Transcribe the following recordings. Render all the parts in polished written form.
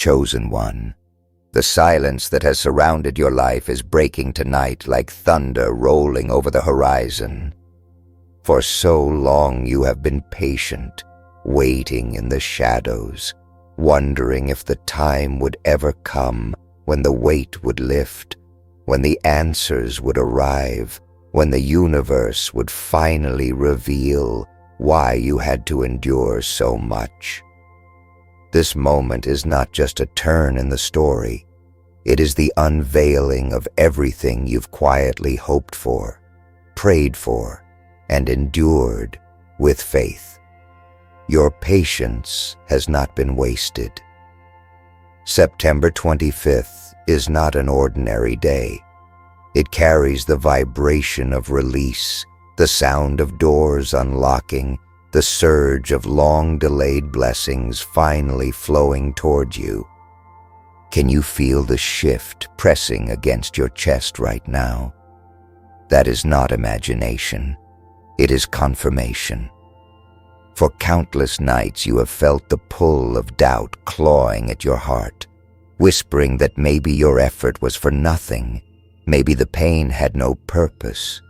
Chosen one, the silence that has surrounded your life is breaking tonight like thunder rolling over the horizon. For so long you have been patient, waiting in the shadows, wondering if the time would ever come when the weight would lift, when the answers would arrive, when the universe would finally reveal why you had to endure so much. This moment is not just a turn in the story. It is the unveiling of everything you've quietly hoped for, prayed for, and endured with faith. Your patience has not been wasted. September 25th is not an ordinary day. It carries the vibration of release, the sound of doors unlocking, the surge of long-delayed blessings finally flowing towards you. Can you feel the shift pressing against your chest right now? That is not imagination. It is confirmation. For countless nights you have felt the pull of doubt clawing at your heart, whispering that maybe your effort was for nothing, maybe the pain had no purpose,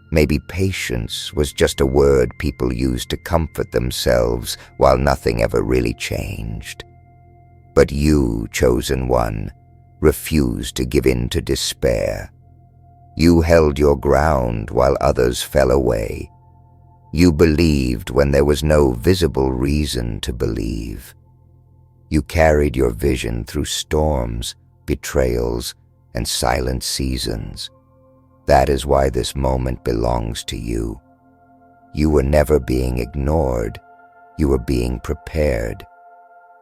maybe patience was just a word people used to comfort themselves while nothing ever really changed. But you, chosen one, refused to give in to despair. You held your ground while others fell away. You believed when there was no visible reason to believe. You carried your vision through storms, betrayals, and silent seasons. That is why this moment belongs to you. You were never being ignored. You were being prepared.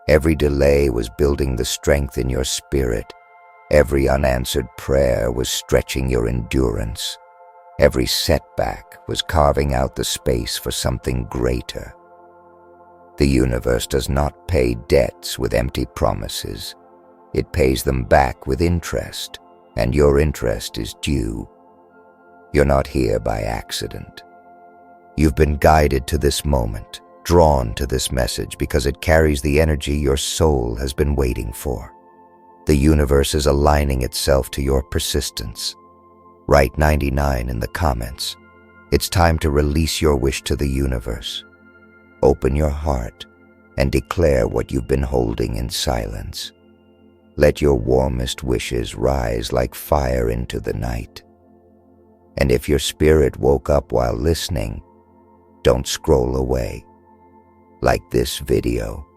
Every delay was building the strength in your spirit. Every unanswered prayer was stretching your endurance. Every setback was carving out the space for something greater. The universe does not pay debts with empty promises. It pays them back with interest, and your interest is due. You're not here by accident. You've been guided to this moment, drawn to this message because it carries the energy your soul has been waiting for. The universe is aligning itself to your persistence. Write 99 in the comments. It's time to release your wish to the universe. Open your heart and declare what you've been holding in silence. Let your warmest wishes rise like fire into the night. And if your spirit woke up while listening, don't scroll away. Like this video.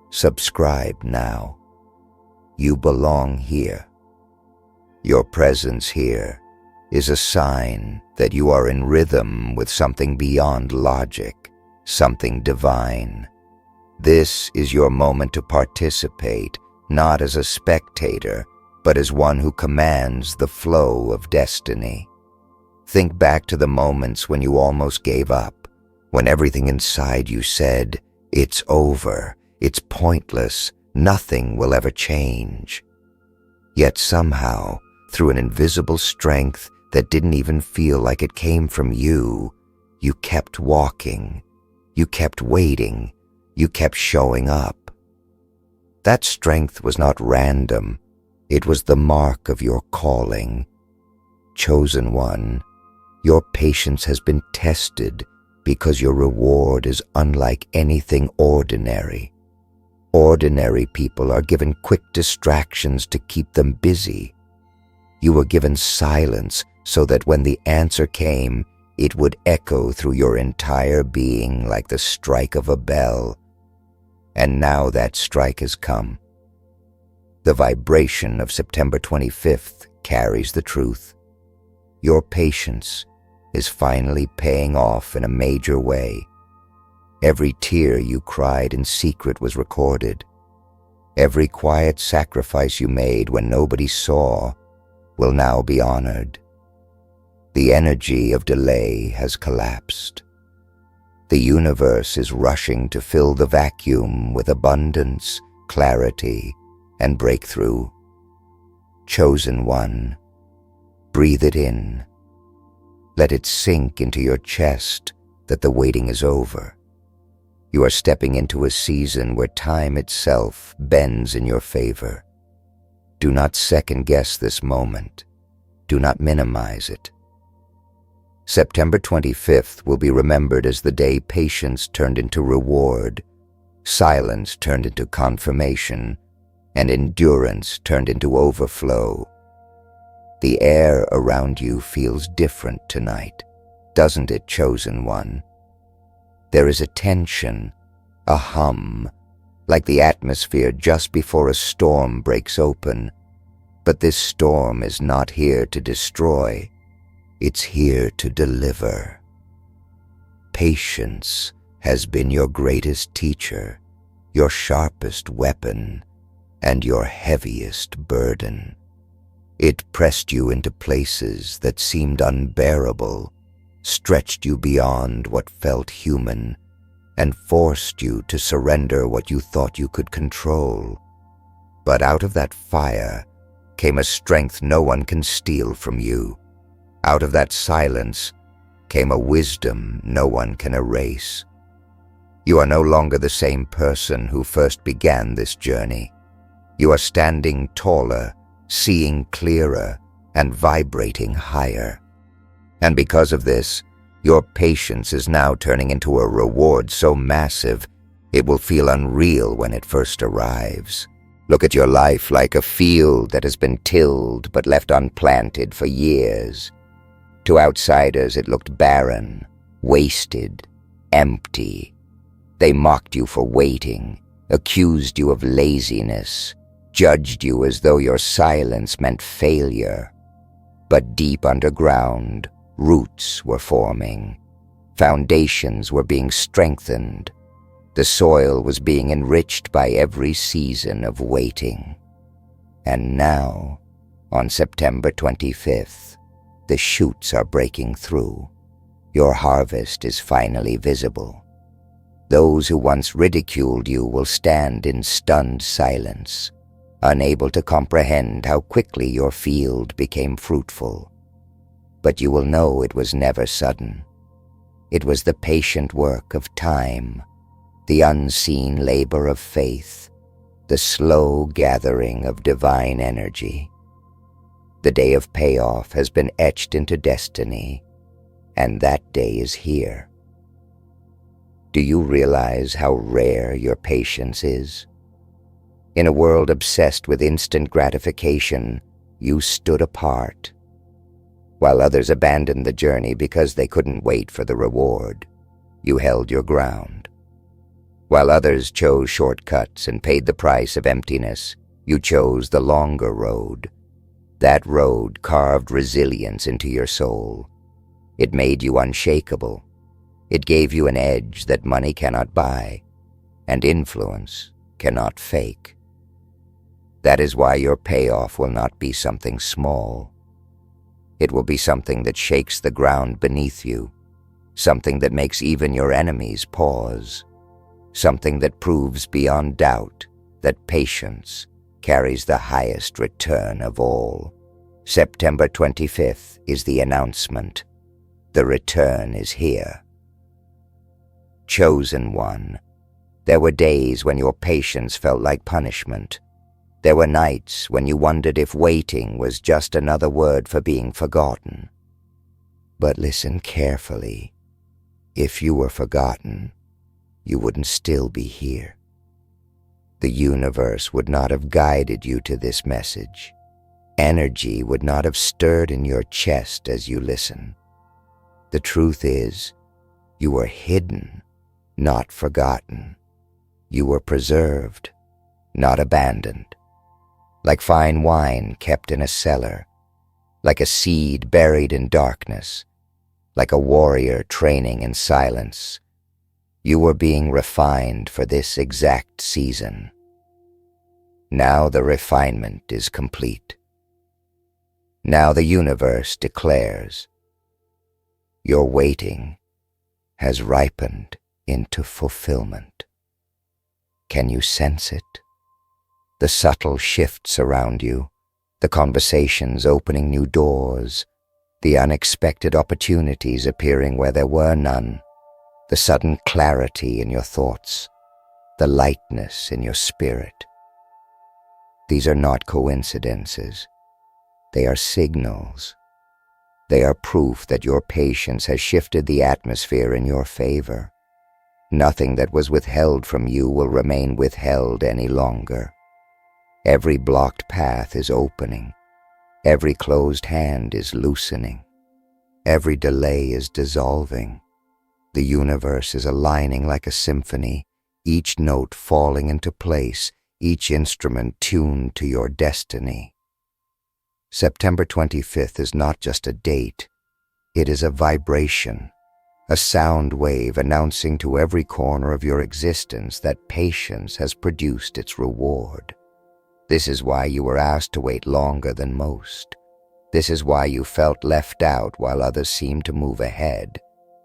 Subscribe now. You belong here. Your presence here is a sign that you are in rhythm with something beyond logic, something divine. This is your moment to participate, not as a spectator, but as one who commands the flow of destiny. Think back to the moments when you almost gave up, when everything inside you said, "It's over, it's pointless, nothing will ever change." Yet somehow, through an invisible strength that didn't even feel like it came from you, you kept walking, you kept waiting, you kept showing up. That strength was not random, it was the mark of your calling. Chosen one, your patience has been tested because your reward is unlike anything ordinary. Ordinary people are given quick distractions to keep them busy. You were given silence so that when the answer came, it would echo through your entire being like the strike of a bell. And now that strike has come. The vibration of September 25th carries the truth. Your patience is finally paying off in a major way. Every tear you cried in secret was recorded. Every quiet sacrifice you made when nobody saw will now be honored. The energy of delay has collapsed. The universe is rushing to fill the vacuum with abundance, clarity, and breakthrough. Chosen one, breathe it in. Let it sink into your chest that the waiting is over. You are stepping into a season where time itself bends in your favor. Do not second-guess this moment. Do not minimize it. September 25th will be remembered as the day patience turned into reward, silence turned into confirmation, and endurance turned into overflow. The air around you feels different tonight, doesn't it, chosen one? There is a tension, a hum, like the atmosphere just before a storm breaks open. But this storm is not here to destroy. It's here to deliver. Patience has been your greatest teacher, your sharpest weapon, and your heaviest burden. It pressed you into places that seemed unbearable, stretched you beyond what felt human, and forced you to surrender what you thought you could control. But out of that fire came a strength no one can steal from you. Out of that silence came a wisdom no one can erase. You are no longer the same person who first began this journey. You are standing taller, seeing clearer, and vibrating higher. And because of this, your patience is now turning into a reward so massive it will feel unreal when it first arrives. Look at your life like a field that has been tilled but left unplanted for years. To outsiders, it looked barren, wasted, empty. They mocked you for waiting, accused you of laziness, judged you as though your silence meant failure. But deep underground, roots were forming. Foundations were being strengthened. The soil was being enriched by every season of waiting. And now, on September 25th, the shoots are breaking through. Your harvest is finally visible. Those who once ridiculed you will stand in stunned silence, unable to comprehend how quickly your field became fruitful. But you will know it was never sudden. It was the patient work of time, the unseen labor of faith, the slow gathering of divine energy. The day of payoff has been etched into destiny, and that day is here. Do you realize how rare your patience is? In a world obsessed with instant gratification, you stood apart. While others abandoned the journey because they couldn't wait for the reward, you held your ground. While others chose shortcuts and paid the price of emptiness, you chose the longer road. That road carved resilience into your soul. It made you unshakable. It gave you an edge that money cannot buy, and influence cannot fake. That is why your payoff will not be something small. It will be something that shakes the ground beneath you, something that makes even your enemies pause, something that proves beyond doubt that patience carries the highest return of all. September 25th is the announcement. The return is here. Chosen one, there were days when your patience felt like punishment. There were nights when you wondered if waiting was just another word for being forgotten. But listen carefully. If you were forgotten, you wouldn't still be here. The universe would not have guided you to this message. Energy would not have stirred in your chest as you listen. The truth is, you were hidden, not forgotten. You were preserved, not abandoned. Like fine wine kept in a cellar, like a seed buried in darkness, like a warrior training in silence. You were being refined for this exact season. Now the refinement is complete. Now the universe declares, your waiting has ripened into fulfillment. Can you sense it? The subtle shifts around you, the conversations opening new doors, the unexpected opportunities appearing where there were none. the sudden clarity in your thoughts, the lightness in your spirit. These are not coincidences. They are signals. They are proof that your patience has shifted the atmosphere in your favor. Nothing that was withheld from you will remain withheld any longer. Every blocked path is opening. Every closed hand is loosening. Every delay is dissolving. The universe is aligning like a symphony, each note falling into place, each instrument tuned to your destiny. September 25th is not just a date. It is a vibration, a sound wave announcing to every corner of your existence that patience has produced its reward. This is why you were asked to wait longer than most. This is why you felt left out while others seemed to move ahead.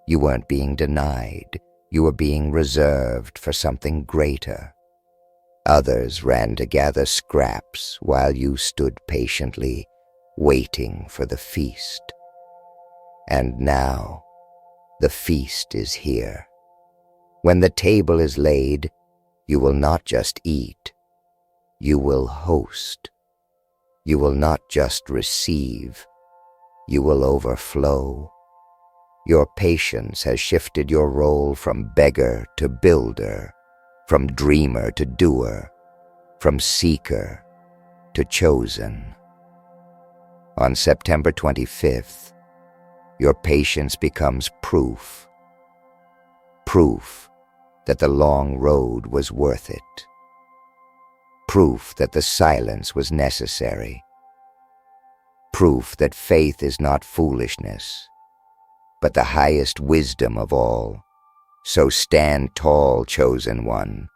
You weren't being denied. You were being reserved for something greater. Others ran to gather scraps while you stood patiently, waiting for the feast. And now, the feast is here. When the table is laid, you will not just eat. You will host. You will not just receive. You will overflow. Your patience has shifted your role from beggar to builder, from dreamer to doer, from seeker to chosen. On September 25th, your patience becomes proof. Proof that the long road was worth it. Proof that the silence was necessary. Proof that faith is not foolishness, but the highest wisdom of all. So stand tall, chosen one.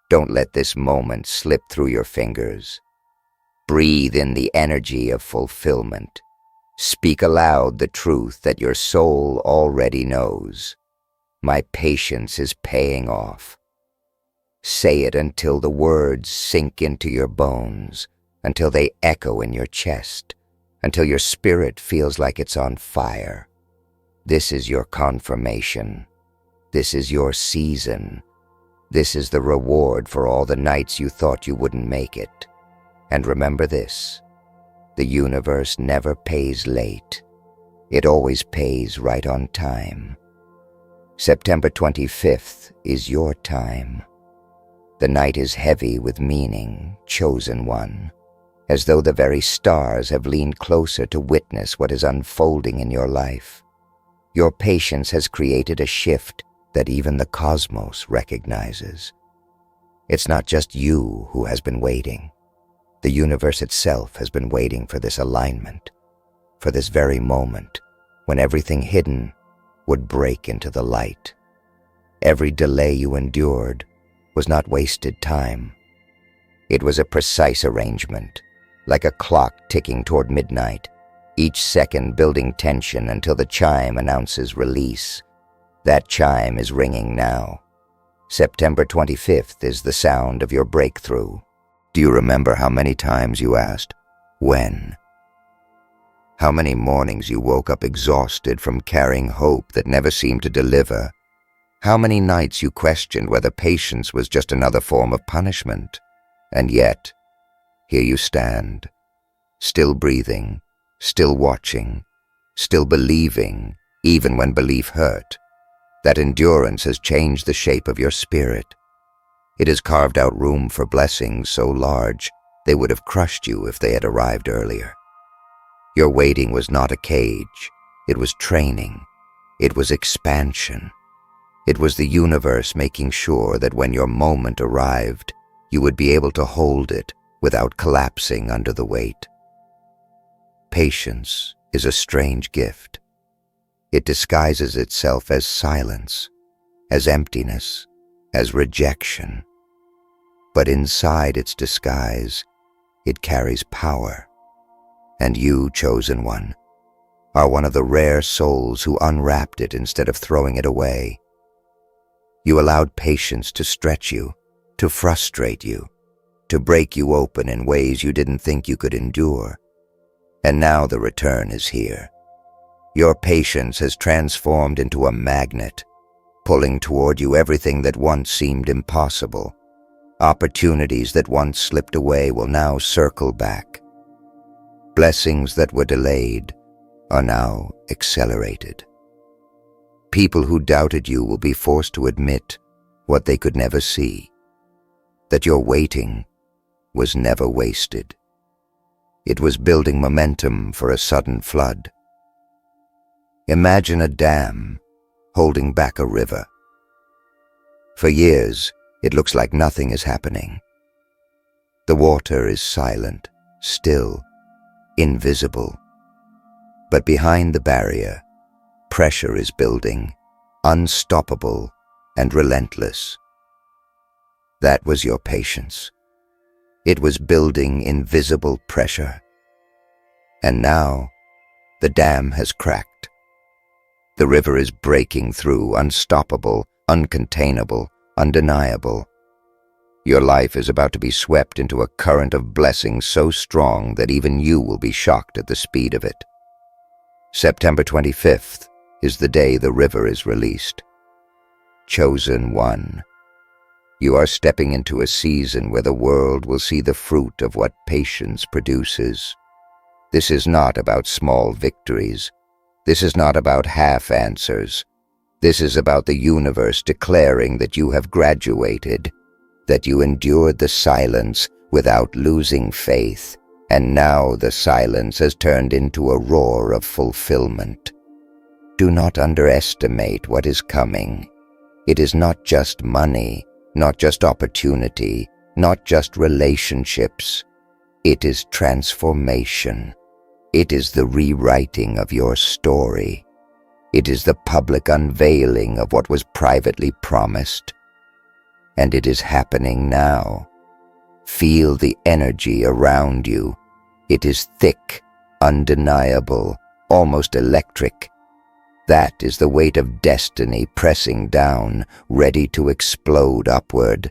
Don't let this moment slip through your fingers. Breathe in the energy of fulfillment. Speak aloud the truth that your soul already knows. My patience is paying off. Say it until the words sink into your bones, until they echo in your chest, until your spirit feels like it's on fire. This is your confirmation. This is your season. This is the reward for all the nights you thought you wouldn't make it. And remember this, the universe never pays late. It always pays right on time. September 25th is your time. The night is heavy with meaning, chosen one, as though the very stars have leaned closer to witness what is unfolding in your life. Your patience has created a shift that even the cosmos recognizes. It's not just you who has been waiting. The universe itself has been waiting for this alignment, for this very moment when everything hidden would break into the light. Every delay you endured was not wasted time. It was a precise arrangement, like a clock ticking toward midnight, each second building tension until the chime announces release. That chime is ringing now. September 25th is the sound of your breakthrough. Do you remember how many times you asked, when? How many mornings you woke up exhausted from carrying hope that never seemed to deliver? How many nights you questioned whether patience was just another form of punishment? And yet, here you stand, still breathing, still watching, still believing, even when belief hurt. That endurance has changed the shape of your spirit. It has carved out room for blessings so large they would have crushed you if they had arrived earlier. Your waiting was not a cage. It was training. It was expansion. It was the universe making sure that when your moment arrived, you would be able to hold it without collapsing under the weight. Patience is a strange gift. It disguises itself as silence, as emptiness, as rejection. But inside its disguise, it carries power. And you, chosen one, are one of the rare souls who unwrapped it instead of throwing it away. You allowed patience to stretch you, to frustrate you, to break you open in ways you didn't think you could endure. And now the return is here. Your patience has transformed into a magnet, pulling toward you everything that once seemed impossible. Opportunities that once slipped away will now circle back. Blessings that were delayed are now accelerated. People who doubted you will be forced to admit what they could never see, that your waiting was never wasted. It was building momentum for a sudden flood. Imagine a dam holding back a river. For years, it looks like nothing is happening. The water is silent, still, invisible. But behind the barrier, pressure is building, unstoppable and relentless. That was your patience. It was building invisible pressure. And now, the dam has cracked. The river is breaking through, unstoppable, uncontainable, undeniable. Your life is about to be swept into a current of blessings so strong that even you will be shocked at the speed of it. September 25th is the day the river is released. Chosen one. You are stepping into a season where the world will see the fruit of what patience produces. This is not about small victories. This is not about half answers. This is about the universe declaring that you have graduated, that you endured the silence without losing faith, and now the silence has turned into a roar of fulfillment. Do not underestimate what is coming. It is not just money, not just opportunity, not just relationships. It is transformation. It is the rewriting of your story. It is the public unveiling of what was privately promised. And it is happening now. Feel the energy around you. It is thick, undeniable, almost electric. That is the weight of destiny pressing down, ready to explode upward.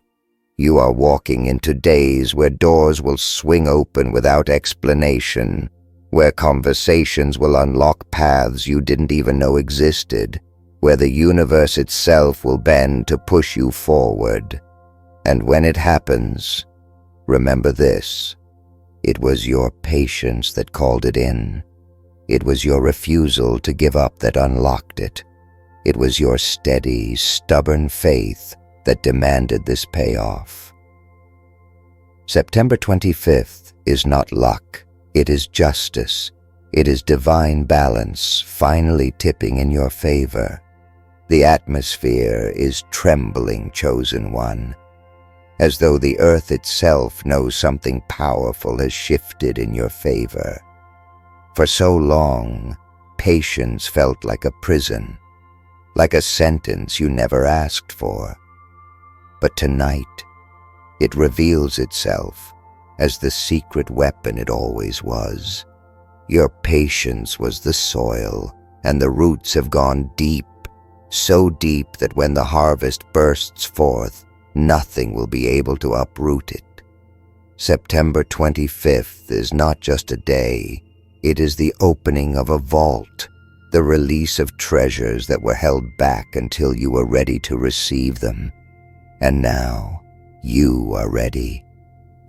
You are walking into days where doors will swing open without explanation, where conversations will unlock paths you didn't even know existed, where the universe itself will bend to push you forward. And when it happens, remember this: it was your patience that called it in. It was your refusal to give up that unlocked it. It was your steady, stubborn faith that demanded this payoff. September 25th is not luck. It is justice. It is divine balance finally tipping in your favor. The atmosphere is trembling, chosen one, as though the earth itself knows something powerful has shifted in your favor. For so long, patience felt like a prison, like a sentence you never asked for. But tonight, it reveals itself as the secret weapon it always was. Your patience was the soil, and the roots have gone deep, so deep that when the harvest bursts forth, nothing will be able to uproot it. September 25th is not just a day. It is the opening of a vault, the release of treasures that were held back until you were ready to receive them. And now, you are ready.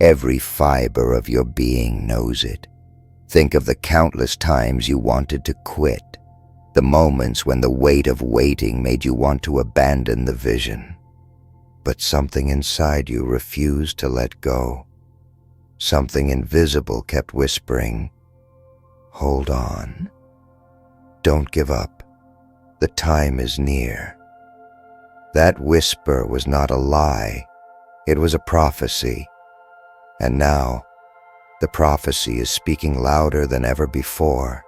Every fiber of your being knows it. Think of the countless times you wanted to quit, the moments when the weight of waiting made you want to abandon the vision. But something inside you refused to let go. Something invisible kept whispering, "Hold on. Don't give up. The time is near." That whisper was not a lie. It was a prophecy. And now, the prophecy is speaking louder than ever before.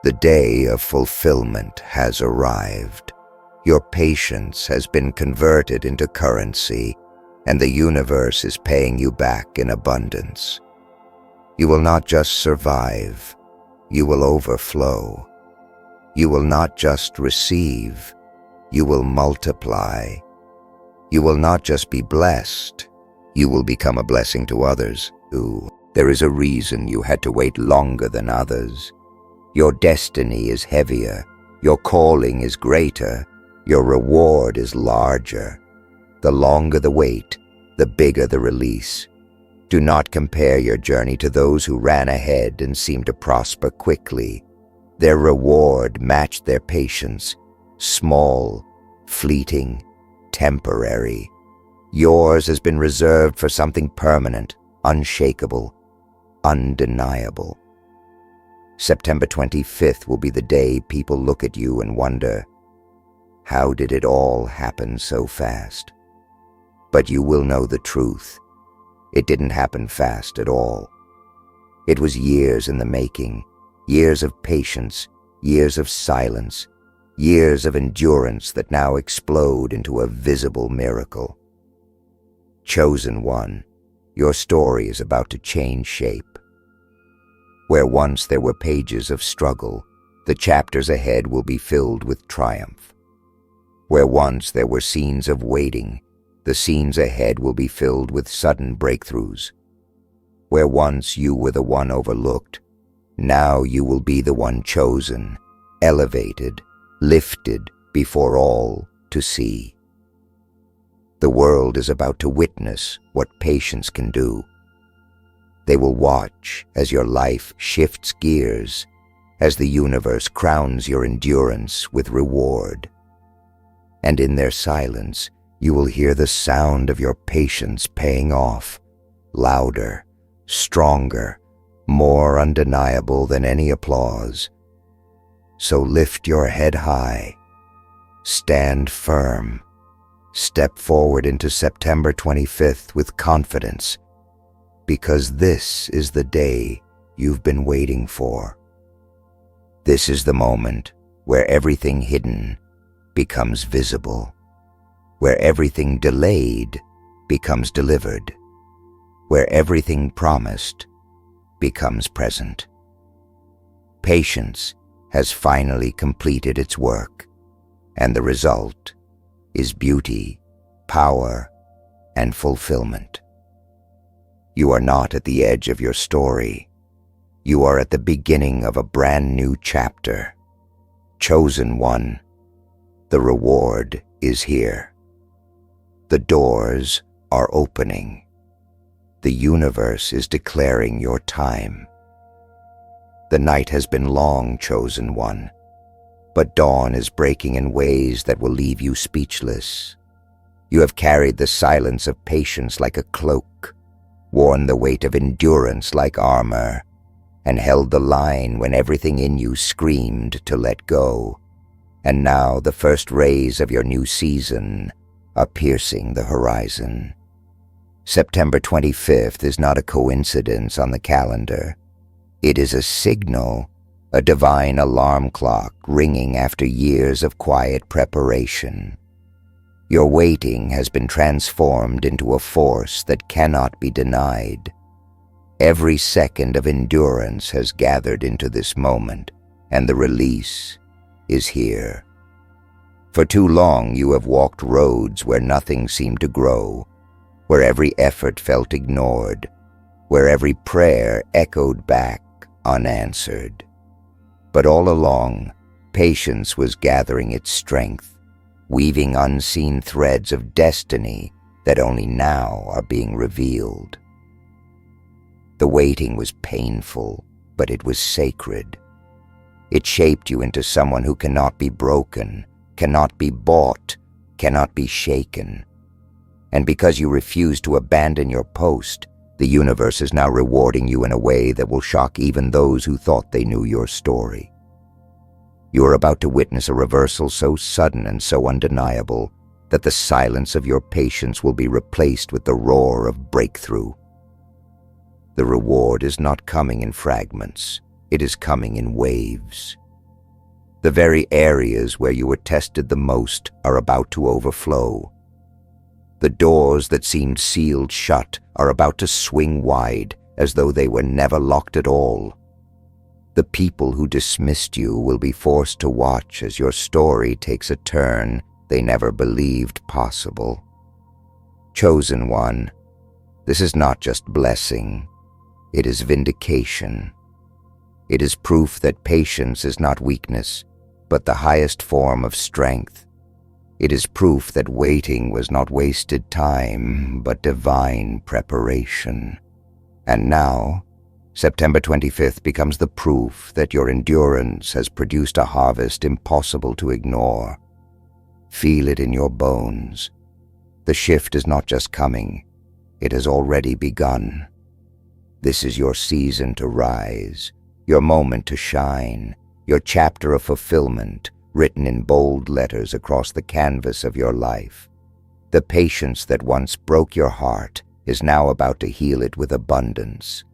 The day of fulfillment has arrived. Your patience has been converted into currency, and the universe is paying you back in abundance. You will not just survive, you will overflow. You will not just receive, you will multiply. You will not just be blessed, you will become a blessing to others. There is a reason you had to wait longer than others. Your destiny is heavier, your calling is greater, Your reward is larger. The longer the wait, the bigger the release. Do not compare your journey to those who ran ahead and seemed to prosper quickly. Their reward matched their patience, small, fleeting, temporary. Yours has been reserved for something permanent, unshakable, undeniable. September 25th will be the day people look at you and wonder, how did it all happen so fast? But you will know the truth. It didn't happen fast at all. It was years in the making, years of patience, years of silence, years of endurance that now explode into a visible miracle. Chosen one, your story is about to change shape. Where once there were pages of struggle, the chapters ahead will be filled with triumph. Where once there were scenes of waiting, the scenes ahead will be filled with sudden breakthroughs. Where once you were the one overlooked, now you will be the one chosen, elevated, lifted before all to see. The world is about to witness what patience can do. They will watch as your life shifts gears, as the universe crowns your endurance with reward. And in their silence, you will hear the sound of your patience paying off, louder, stronger, more undeniable than any applause. So lift your head high, stand firm, step forward into September 25th with confidence, because this is the day you've been waiting for. This is the moment where everything hidden becomes visible, where everything delayed becomes delivered, where everything promised becomes present. Patience has finally completed its work, and the result is beauty, power, and fulfillment. You are not at the edge of your story. You are at the beginning of a brand new chapter. Chosen one, the reward is here. The doors are opening. The universe is declaring your time. The night has been long, chosen one, but dawn is breaking in ways that will leave you speechless. You have carried the silence of patience like a cloak, worn the weight of endurance like armor, and held the line when everything in you screamed to let go. And now the first rays of your new season are piercing the horizon. September 25th is not a coincidence on the calendar. It is a signal, a divine alarm clock ringing after years of quiet preparation. Your waiting has been transformed into a force that cannot be denied. Every second of endurance has gathered into this moment, and the release is here. For too long you have walked roads where nothing seemed to grow, where every effort felt ignored, where every prayer echoed back unanswered. But all along, patience was gathering its strength, weaving unseen threads of destiny that only now are being revealed. The waiting was painful, but it was sacred. It shaped you into someone who cannot be broken, cannot be bought, cannot be shaken. And because you refuse to abandon your post, the universe is now rewarding you in a way that will shock even those who thought they knew your story. You are about to witness a reversal so sudden and so undeniable that the silence of your patience will be replaced with the roar of breakthrough. The reward is not coming in fragments, it is coming in waves. The very areas where you were tested the most are about to overflow. The doors that seemed sealed shut are about to swing wide as though they were never locked at all. The people who dismissed you will be forced to watch as your story takes a turn they never believed possible. Chosen one, this is not just blessing, it is vindication. It is proof that patience is not weakness, but the highest form of strength. It is proof that waiting was not wasted time, but divine preparation. And now, September 25th becomes the proof that your endurance has produced a harvest impossible to ignore. Feel it in your bones. The shift is not just coming, it has already begun. This is your season to rise, your moment to shine, your chapter of fulfillment, written in bold letters across the canvas of your life. The patience that once broke your heart is now about to heal it with abundance.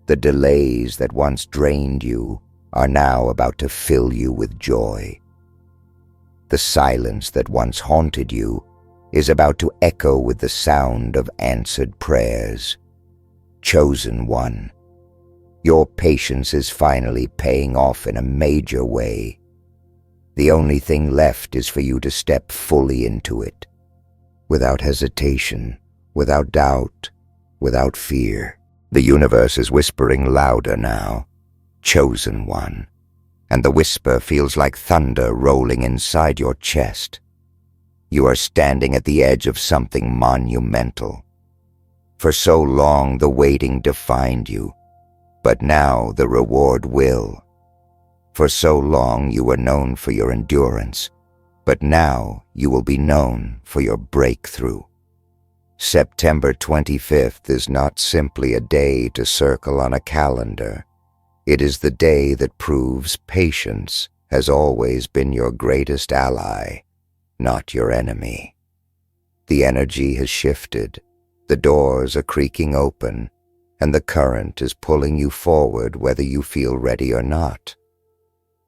The delays that once drained you are now about to fill you with joy. The silence that once haunted you is about to echo with the sound of answered prayers. Chosen one, your patience is finally paying off in a major way. The only thing left is for you to step fully into it, without hesitation, without doubt, without fear. The universe is whispering louder now, chosen one, and the whisper feels like thunder rolling inside your chest. You are standing at the edge of something monumental. For so long the waiting defined you, but now the reward will. For so long you were known for your endurance, but now you will be known for your breakthrough. September 25th is not simply a day to circle on a calendar. It is the day that proves patience has always been your greatest ally, not your enemy. The energy has shifted, the doors are creaking open, and the current is pulling you forward whether you feel ready or not.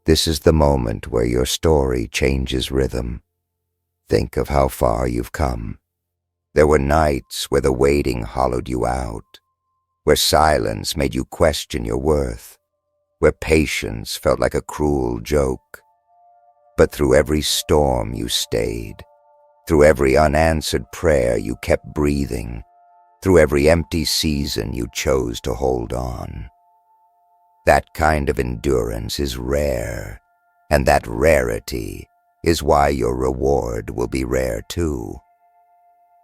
This is the moment where your story changes rhythm. Think of how far you've come. There were nights where the waiting hollowed you out, where silence made you question your worth, where patience felt like a cruel joke. But through every storm you stayed, through every unanswered prayer you kept breathing, through every empty season you chose to hold on. That kind of endurance is rare, and that rarity is why your reward will be rare too.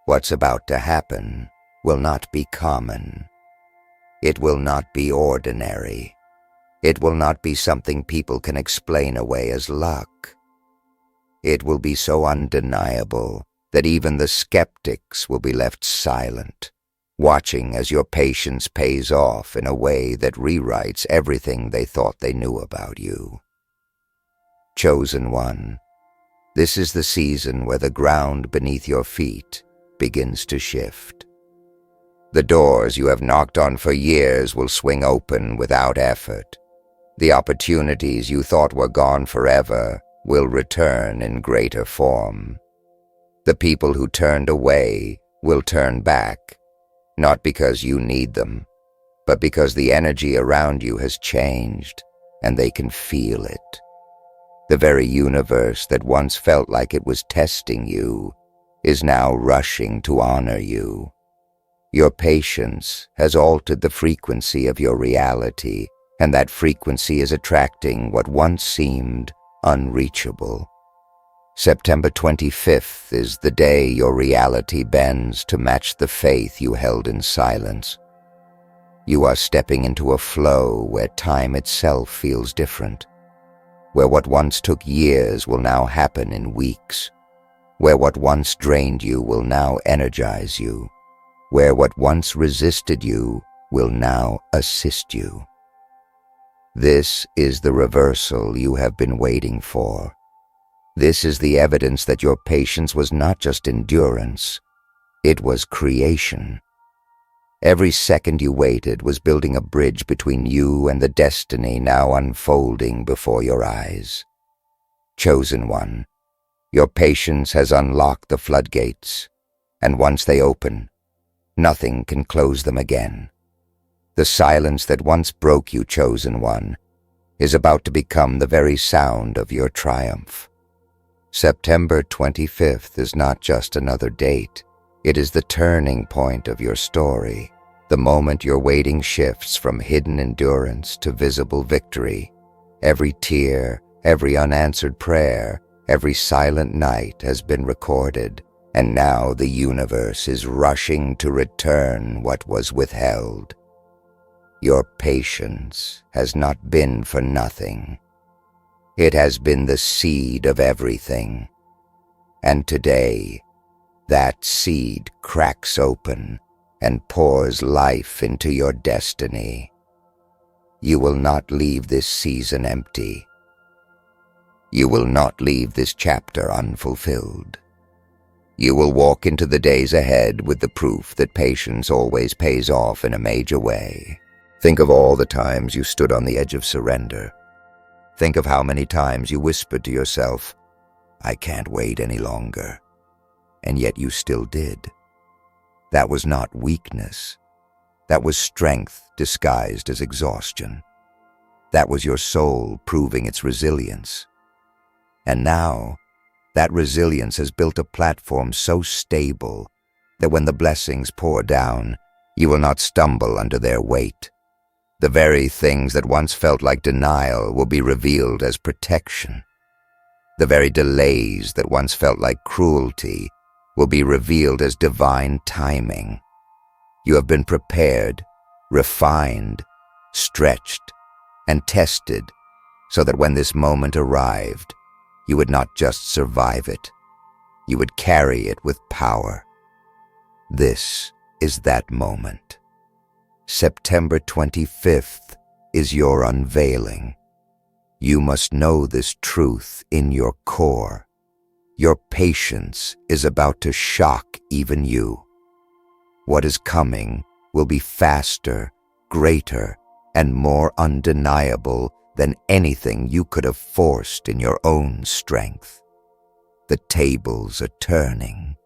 What's about to happen will not be common. It will not be ordinary. It will not be something people can explain away as luck. It will be so undeniable that even the skeptics will be left silent, watching as your patience pays off in a way that rewrites everything they thought they knew about you. Chosen one, this is the season where the ground beneath your feet begins to shift. The doors you have knocked on for years will swing open without effort. The opportunities you thought were gone forever will return in greater form. The people who turned away will turn back, not because you need them, but because the energy around you has changed, and they can feel it. The very universe that once felt like it was testing you is now rushing to honor you. Your patience has altered the frequency of your reality, and that frequency is attracting what once seemed unreachable. September 25th is the day your reality bends to match the faith you held in silence. You are stepping into a flow where time itself feels different, where what once took years will now happen in weeks, where what once drained you will now energize you, where what once resisted you will now assist you. This is the reversal you have been waiting for. This is the evidence that your patience was not just endurance, it was creation. Every second you waited was building a bridge between you and the destiny now unfolding before your eyes. Chosen one, your patience has unlocked the floodgates, and once they open, nothing can close them again. The silence that once broke you, chosen one, is about to become the very sound of your triumph. September 25th is not just another date. It is the turning point of your story, the moment your waiting shifts from hidden endurance to visible victory. Every tear, every unanswered prayer, Every silent night has been recorded, and now the universe is rushing to return what was withheld. Your patience has not been for nothing. It has been the seed of everything. And today, that seed cracks open and pours life into your destiny. You will not leave this season empty. You will not leave this chapter unfulfilled. You will walk into the days ahead with the proof that patience always pays off in a major way. Think of all the times you stood on the edge of surrender. Think of how many times you whispered to yourself, "I can't wait any longer." And yet you still did. That was not weakness. That was strength disguised as exhaustion. That was your soul proving its resilience. And now, that resilience has built a platform so stable that when the blessings pour down, you will not stumble under their weight. The very things that once felt like denial will be revealed as protection. The very delays that once felt like cruelty will be revealed as divine timing. You have been prepared, refined, stretched, and tested so that when this moment arrived, you would not just survive it, you would carry it with power. This is that moment. September 25th is your unveiling. You must know this truth in your core. Your patience is about to shock even you. What is coming will be faster, greater, and more undeniable than anything you could have forced in your own strength. The tables are turning.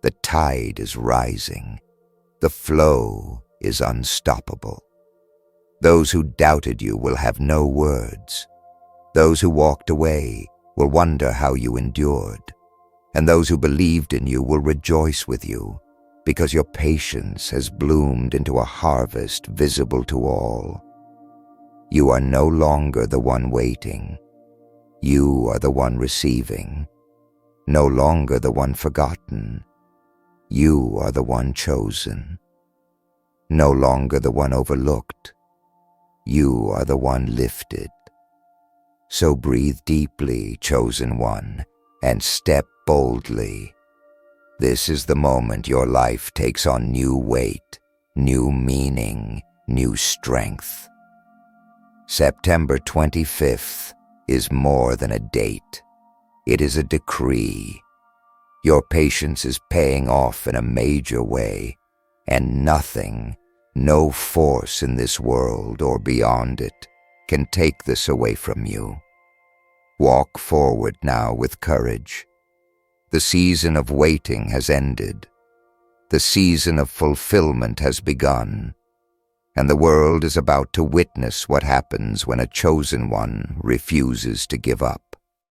The tide is rising. The flow is unstoppable. Those who doubted you will have no words. Those who walked away will wonder how you endured. And those who believed in you will rejoice with you, because your patience has bloomed into a harvest visible to all. You are no longer the one waiting. You are the one receiving. No longer the one forgotten. You are the one chosen. No longer the one overlooked. You are the one lifted. So breathe deeply, chosen one, and step boldly. This is the moment your life takes on new weight, new meaning, new strength. September 25th is more than a date. It is a decree. Your patience is paying off in a major way, and nothing, no force in this world or beyond it, can take this away from you. Walk forward now with courage. The season of waiting has ended. The season of fulfillment has begun. And the world is about to witness what happens when a chosen one refuses to give up.